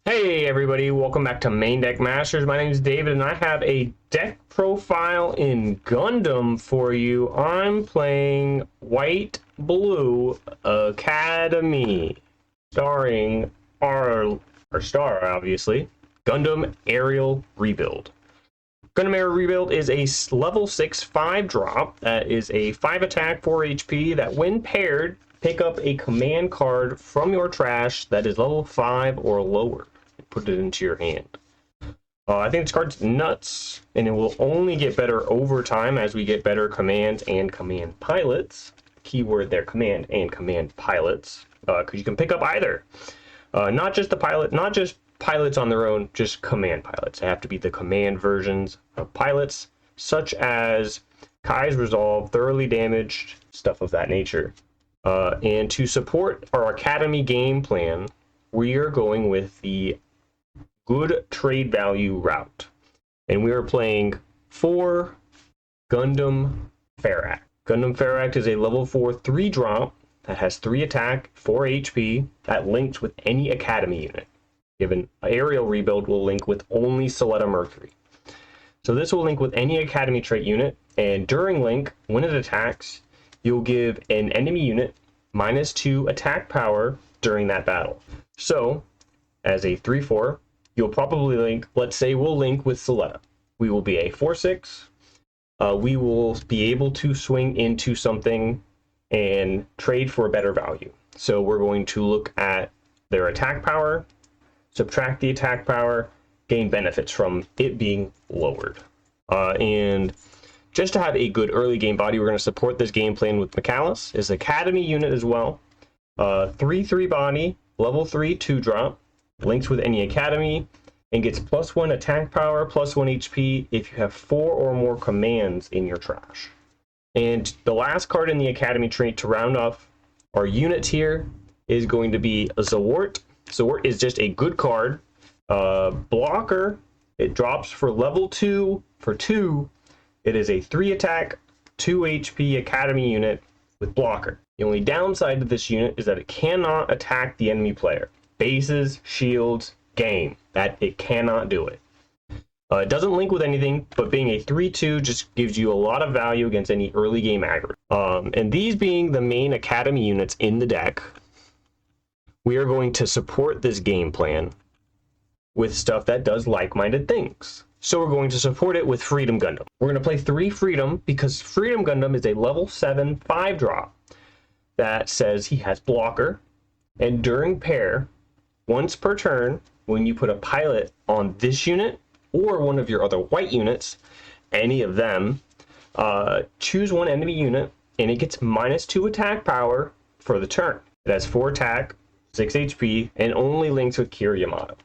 Hey everybody, welcome back to Maindeck Masters. My name is David and I have a deck profile in Gundam for you. I'm playing White Blue Academy, starring our star, obviously, Gundam Aerial Rebuild. Gundam Aerial Rebuild is a level 6 5-drop that is a 5 attack, 4 HP that when paired, pick up a command card from your trash that is level 5 or lower. Put it into your hand. I think this card's nuts, and it will only get better over time as we get better commands and command pilots. Keyword there, command and command pilots, because you can pick up either. Not just the pilot, not just pilots on their own, just command pilots. They have to be the command versions of pilots, such as Kai's Resolve, Thoroughly Damaged, stuff of that nature. And to support our Academy game plan, we are going with the good trade value route, and we are playing 4 Gundam Ferract. Gundam Ferract is a level 4 3-drop that has 3 attack, 4 HP that links with any Academy unit. Given Aerial Rebuild will link with only Soletta Mercury. So this will link with any Academy trait unit, and during link, when it attacks, you'll give an enemy unit -2 attack power during that battle. So, as a 3-4, you'll probably link, let's say we'll link with Soletta. We will be a 4-6. We will be able to swing into something and trade for a better value. So we're going to look at their attack power, subtract the attack power, gain benefits from it being lowered. And just to have a good early game body, we're going to support this game plan with Michalis, his Academy unit as well. 3-3 body, level 3 2-drop. Links with any Academy, and gets +1 attack power, +1 HP if you have 4 or more commands in your trash. And the last card in the Academy trait to round off our unit tier is going to be a Zawart. Zawart is just a good card. Blocker, it drops for level 2 for 2. It is a 3 attack, 2 HP Academy unit with blocker. The only downside to this unit is that it cannot attack the enemy player. Bases, shields, game. That it cannot do it. It doesn't link with anything, but being a 3-2 just gives you a lot of value against any early game aggro. And these being the main Academy units in the deck, we are going to support this game plan with stuff that does like-minded things. So we're going to support it with Freedom Gundam. We're going to play 3 Freedom because Freedom Gundam is a level 7 5-drop that says he has blocker, and during pair, once per turn, when you put a pilot on this unit or one of your other white units, any of them, choose one enemy unit and it gets -2 attack power for the turn. It has 4 attack, 6 HP, and only links with Kira Yamato.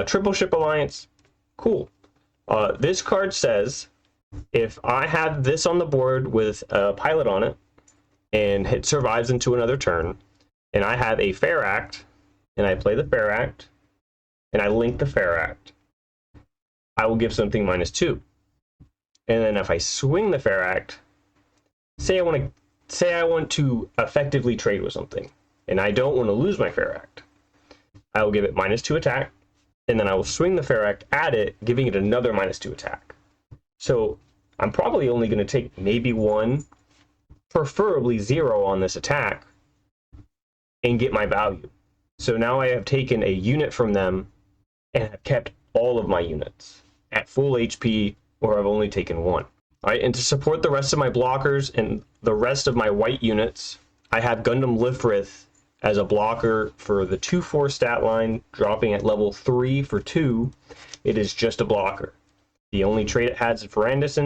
Triple Ship Alliance, cool. This card says if I have this on the board with a pilot on it and it survives into another turn, and I have a Ferract, and I play the Ferract, and I link the Ferract, I will give something -2. And then if I swing the Ferract, say I want to effectively trade with something, and I don't want to lose my Ferract, I will give it -2 attack, and then I will swing the Ferract at it, giving it another -2 attack. So I'm probably only going to take maybe 1, preferably 0 on this attack, and get my value. So now I have taken a unit from them and have kept all of my units at full HP, or I've only taken 1. All right, and to support the rest of my blockers and the rest of my white units, I have Gundam Lifrith as a blocker for the 2-4 stat line, dropping at level 3 for 2. It is just a blocker. The only trait it has is Verandus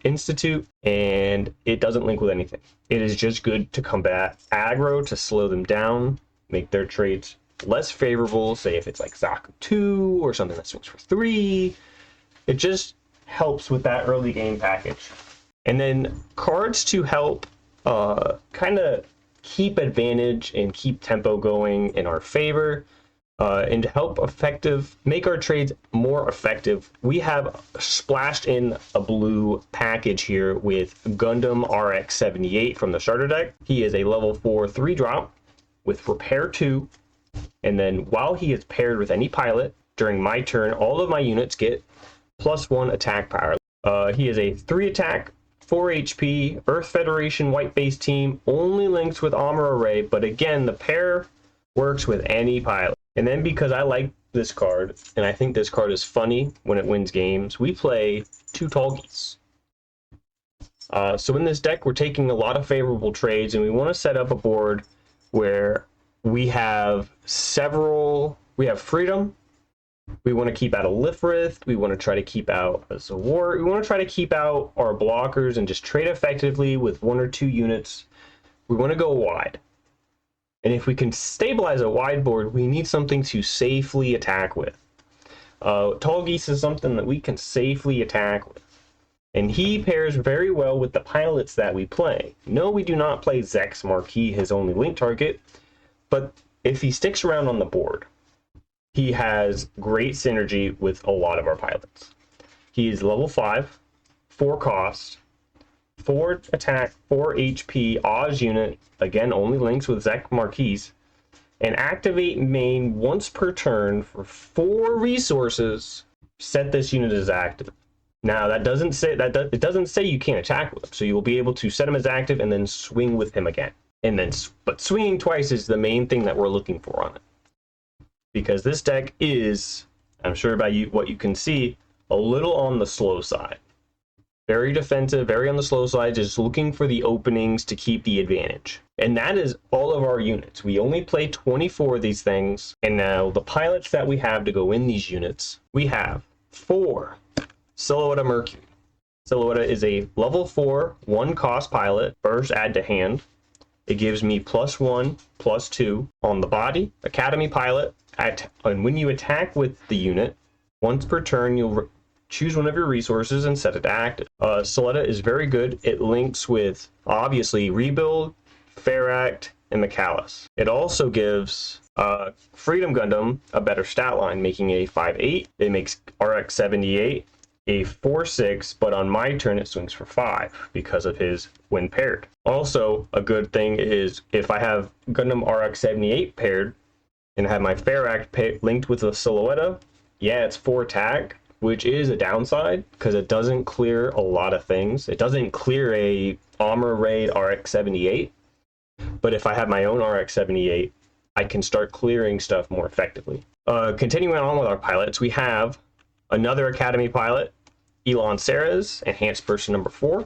Institute, and it doesn't link with anything. It is just good to combat aggro, to slow them down, make their traits less favorable, say if it's like Zaku 2 or something that swings for 3. It just helps with that early game package. And then cards to help kind of keep advantage and keep tempo going in our favor. And to help make our trades more effective, we have splashed in a blue package here with Gundam RX-78 from the starter deck. He is a level 4 3-drop with Repair 2 And then while he is paired with any pilot, during my turn, all of my units get +1 attack power. He is a 3 attack, 4 HP, Earth Federation white base team, only links with Armor Array, but again, the pair works with any pilot. And then because I like this card, and I think this card is funny when it wins games, we play 2 Tall Geese. So in this deck, we're taking a lot of favorable trades, and we want to set up a board where we have freedom. We want to keep out a Lifrith. We want to try to keep out a Zawar. We want to try to keep out our blockers and just trade effectively with 1 or 2 units. We want to go wide. And if we can stabilize a wide board, we need something to safely attack with. Tall Geese is something that we can safely attack with. And he pairs very well with the pilots that we play. No, we do not play Zex Marquis, his only link target. But if he sticks around on the board, he has great synergy with a lot of our pilots. He is level 5, 4 cost, 4 attack, 4 HP, Oz unit, again only links with Zex Marquis, and activate main once per turn for 4 resources. Set this unit as active. Now it doesn't say you can't attack with him, so you will be able to set him as active and then swing with him again. But swinging twice is the main thing that we're looking for on it. Because this deck is, I'm sure by what you can see, a little on the slow side. Very defensive, very on the slow side, just looking for the openings to keep the advantage. And that is all of our units. We only play 24 of these things. And now the pilots that we have to go in these units, we have 4 Silhouette Mercury. Silhouette is a level 4, 1 cost pilot, first add to hand. It gives me +1, +2 on the body, Academy pilot. And when you attack with the unit, once per turn, you'll choose one of your resources and set it to active. Silhouette is very good. It links with, obviously, Rebuild, Ferract, and Macallus. It also gives Freedom Gundam a better stat line, making it a 5/8. It makes RX-78 a 4/6, but on my turn it swings for 5 because of his when paired. Also, a good thing is if I have Gundam RX-78 paired, and have my Ferract linked with the Silhouette, yeah, it's 4 attack, which is a downside because it doesn't clear a lot of things. It doesn't clear a Armor Raid RX-78, but if I have my own RX-78, I can start clearing stuff more effectively. Continuing on with our pilots, we have another Academy pilot, Elon Ceres, Enhanced Person number 4.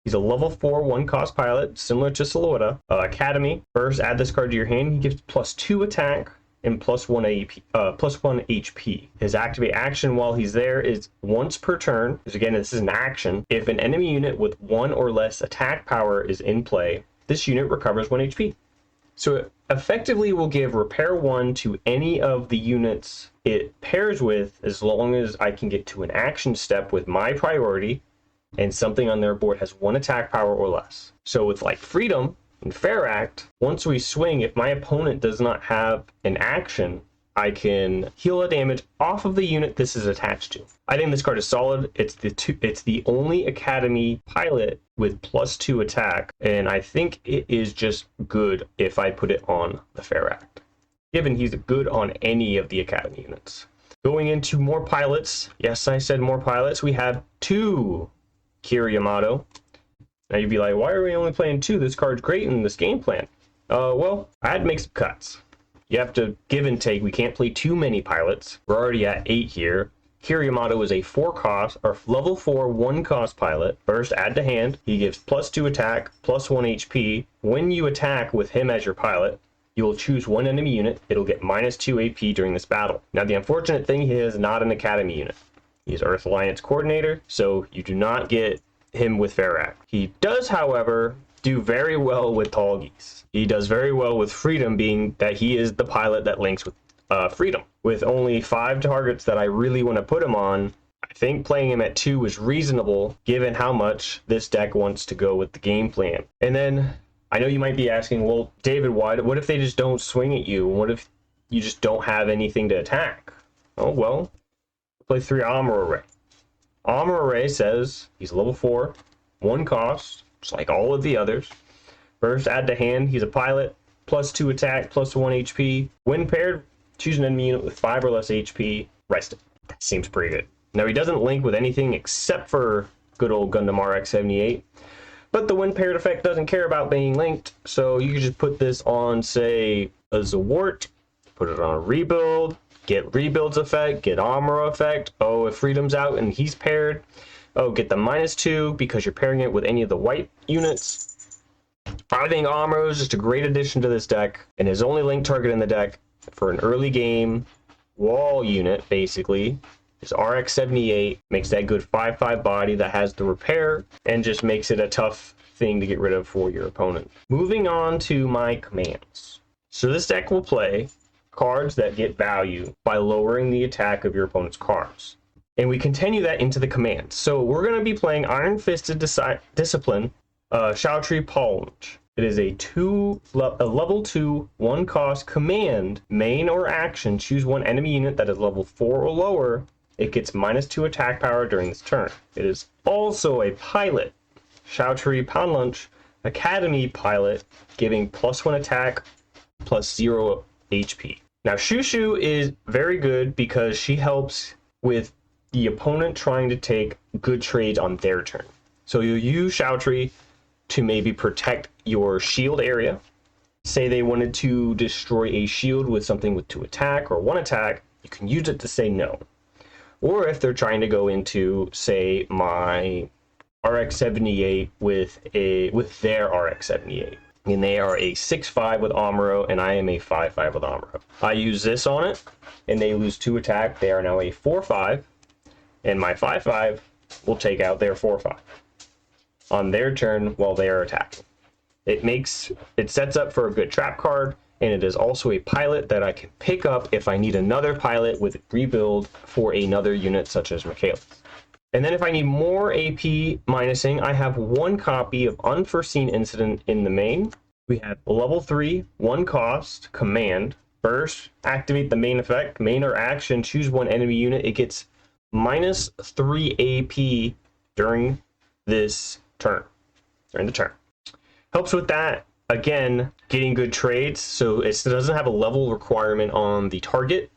He's a level 4, 1 cost pilot, similar to Silhouette. Academy, first add this card to your hand. He gives +2 attack and +1 HP. His activate action while he's there is once per turn. Because again, this is an action. If an enemy unit with 1 or less attack power is in play, this unit recovers 1 HP. So it effectively will give repair 1 to any of the units it pairs with, as long as I can get to an action step with my priority and something on their board has 1 attack power or less. So with like Freedom and Ferract, once we swing, if my opponent does not have an action, I can heal a damage off of the unit this is attached to. I think this card is solid. It's the only Academy pilot with +2 attack, and I think it is just good if I put it on the Ferract, given he's good on any of the Academy units. Going into more pilots, yes, I said more pilots, we have 2 Kira Yamato. Now you'd be like, why are we only playing 2? This card's great in this game plan. Well, I had to make some cuts. You have to give and take. We can't play too many pilots. We're already at 8 here. Kira Yamato is a 4 cost, or level 4, 1 cost pilot. First, add to hand. He gives +2 attack, +1 HP. When you attack with him as your pilot, you will choose 1 enemy unit. It'll get -2 AP during this battle. Now, the unfortunate thing, he is not an Academy unit. He's Earth Alliance Coordinator, so you do not get him with Ferract. He does, however, do very well with Tall Geese. He does very well with Freedom, being that he is the pilot that links with Freedom. With only 5 targets that I really want to put him on, I think playing him at 2 is reasonable, given how much this deck wants to go with the game plan. And then, I know you might be asking, well, David, what if they just don't swing at you? What if you just don't have anything to attack? Oh, well, play 3 Armor Array. Armor Array says he's level 4, 1 cost, just like all of the others. First, add to hand, he's a pilot. +2 attack, +1 HP. When paired, choose an enemy unit with 5 or less HP, rest it. That seems pretty good. Now he doesn't link with anything except for good old Gundam RX-78, but the when paired effect doesn't care about being linked, so you can just put this on, say, a Zawart, put it on a rebuild, get rebuilds effect, get armor effect. Oh, if Freedom's out and he's paired, oh, get the -2 because you're pairing it with any of the white units. I think Amuro is just a great addition to this deck, and his only link target in the deck for an early game wall unit, basically, is RX-78. Makes that good 5/5 body that has the repair, and just makes it a tough thing to get rid of for your opponent. Moving on to my commands. So this deck will play cards that get value by lowering the attack of your opponent's cards. And we continue that into the commands. So we're going to be playing Iron Fisted Discipline, Shoutry Paunch. It is a level 2, 1 cost command, main or action. Choose one enemy unit that is level 4 or lower. It gets -2 attack power during this turn. It is also a pilot, Shoutry Paunch Academy pilot, giving +1 attack, +0 HP. Now Shushu is very good because she helps with the opponent trying to take good trades on their turn. So you'll use Shoutry to maybe protect your shield area. Say they wanted to destroy a shield with something with 2 attack or 1 attack, you can use it to say no. Or if they're trying to go into, say, my RX-78 with their RX-78, and they are a 6/5 with Amuro, and I am a 5/5 with Amuro. I use this on it, and they lose 2 attack. They are now a 4/5, and my 5/5 will take out their 4/5 on their turn while they are attacking. It sets up for a good trap card, and it is also a pilot that I can pick up if I need another pilot with rebuild for another unit such as Michaelis. And then if I need more AP minusing, I have 1 copy of Unforeseen Incident in the main. We have level 3, 1 cost, command, burst, activate the main effect, main or action, choose one enemy unit. It gets -3 AP during this turn, during the turn. Helps with that, again, getting good trades. So it doesn't have a level requirement on the target.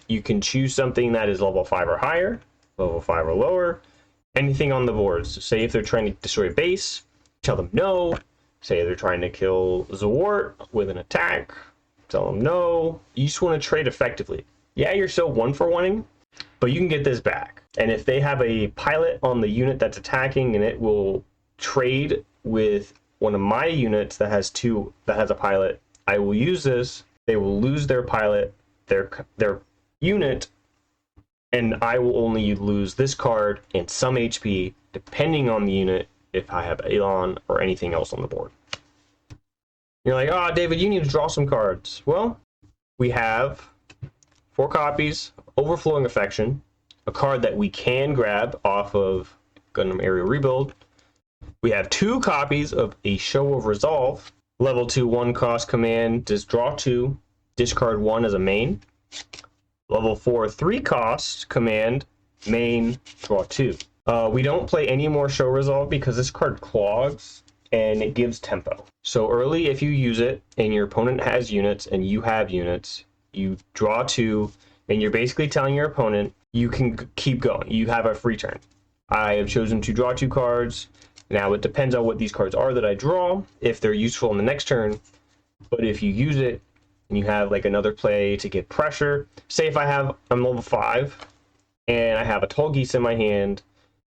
You can choose something that is level 5 or higher, level 5 or lower, anything on the board. So say if they're trying to destroy a base, tell them no. Say they're trying to kill Zawart with an attack, tell them no. You just want to trade effectively. Yeah, you're still 1-for-1ing, but you can get this back. And if they have a pilot on the unit that's attacking and it will trade with one of my units that has a pilot, I will use this. They will lose their pilot, their unit, and I will only lose this card and some HP depending on the unit if I have Elon or anything else on the board. You're like, oh, David, you need to draw some cards. Well, we have 4 copies of Overflowing Affection, a card that we can grab off of Gundam Aerial Rebuild. We have 2 copies of A Show of Resolve, level 2, 1 cost command, just draw 2, discard 1 as a main. Level 4, 3 cost command, main, draw 2. We don't play any more Show Resolve because this card clogs and it gives tempo. So early, if you use it and your opponent has units and you have units, you draw 2 and you're basically telling your opponent you can keep going. You have a free turn. I have chosen to draw 2 cards. Now it depends on what these cards are that I draw, if they're useful in the next turn. But if you use it and you have like another play to get pressure, say if I'm level 5 and I have a Tall Geese in my hand,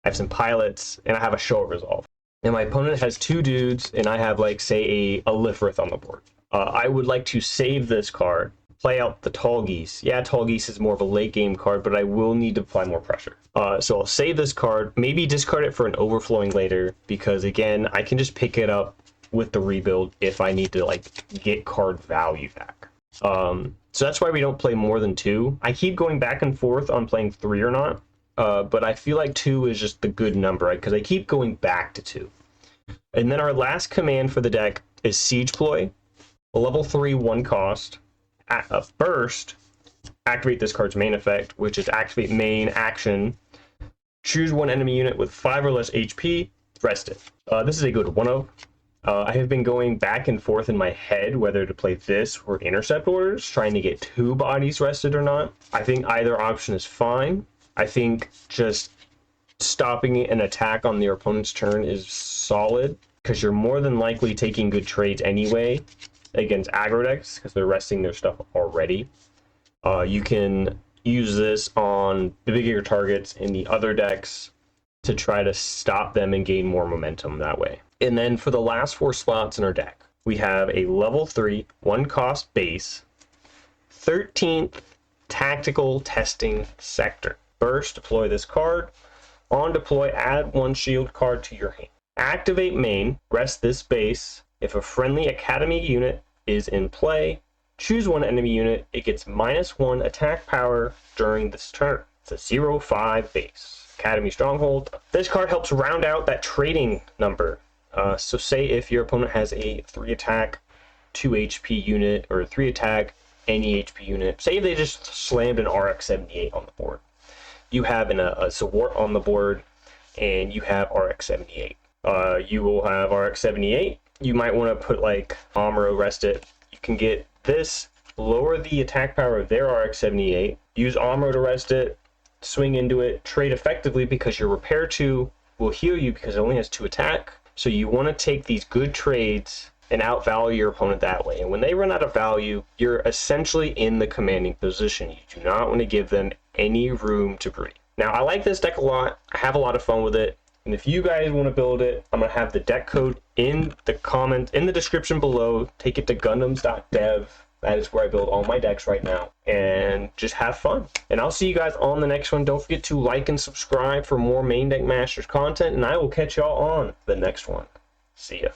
I have some pilots, and I have a Show of Resolve. And my opponent has 2 dudes, and I have like say a Lifrith on the board. I would like to save this card, play out the Tall Geese. Yeah, Tall Geese is more of a late game card, but I will need to apply more pressure. So I'll save this card, maybe discard it for an Overflowing later, because again, I can just pick it up with the rebuild if I need to like get card value back. So that's why we don't play more than 2. I keep going back and forth on playing 3 or not, but I feel like 2 is just the good number because I keep going back to 2. And then our last command for the deck is Siege Ploy, a level 3, 1 cost. A burst, activate this card's main effect, which is activate main action. Choose one enemy unit with 5 or less HP, rest it. This is a good 1/0. I have been going back and forth in my head whether to play this or intercept orders, trying to get 2 bodies rested or not. I think either option is fine. I think just stopping an attack on your opponent's turn is solid, because you're more than likely taking good trades anyway against aggro decks, because they're resting their stuff already. You can use this on the bigger targets in the other decks to try to stop them and gain more momentum that way. And then for the last 4 slots in our deck, we have a level 3, 1 cost base, 13th tactical testing sector. First, deploy this card. On deploy, add 1 shield card to your hand. Activate main, rest this base. If a friendly academy unit is in play, choose 1 enemy unit. It gets -1 attack power during this turn. It's a 0/5 base. Academy Stronghold. This card helps round out that trading number. So say if your opponent has a 3 attack, 2 HP unit, or 3 attack, any HP unit. Say they just slammed an RX-78 on the board. You have a Zawart on the board, and you have RX-78. You will have RX-78. You might want to put like Amuro rest it. You can get this, lower the attack power of their RX-78, use Amuro to rest it, swing into it, trade effectively because your repair 2 will heal you because it only has 2 attack. So you want to take these good trades and outvalue your opponent that way. And when they run out of value, you're essentially in the commanding position. You do not want to give them any room to breathe. Now, I like this deck a lot. I have a lot of fun with it. And if you guys want to build it, I'm going to have the deck code in the description below. Take it to Gundams.dev. That is where I build all my decks right now. And just have fun. And I'll see you guys on the next one. Don't forget to like and subscribe for more Main Deck Masters content. And I will catch y'all on the next one. See ya.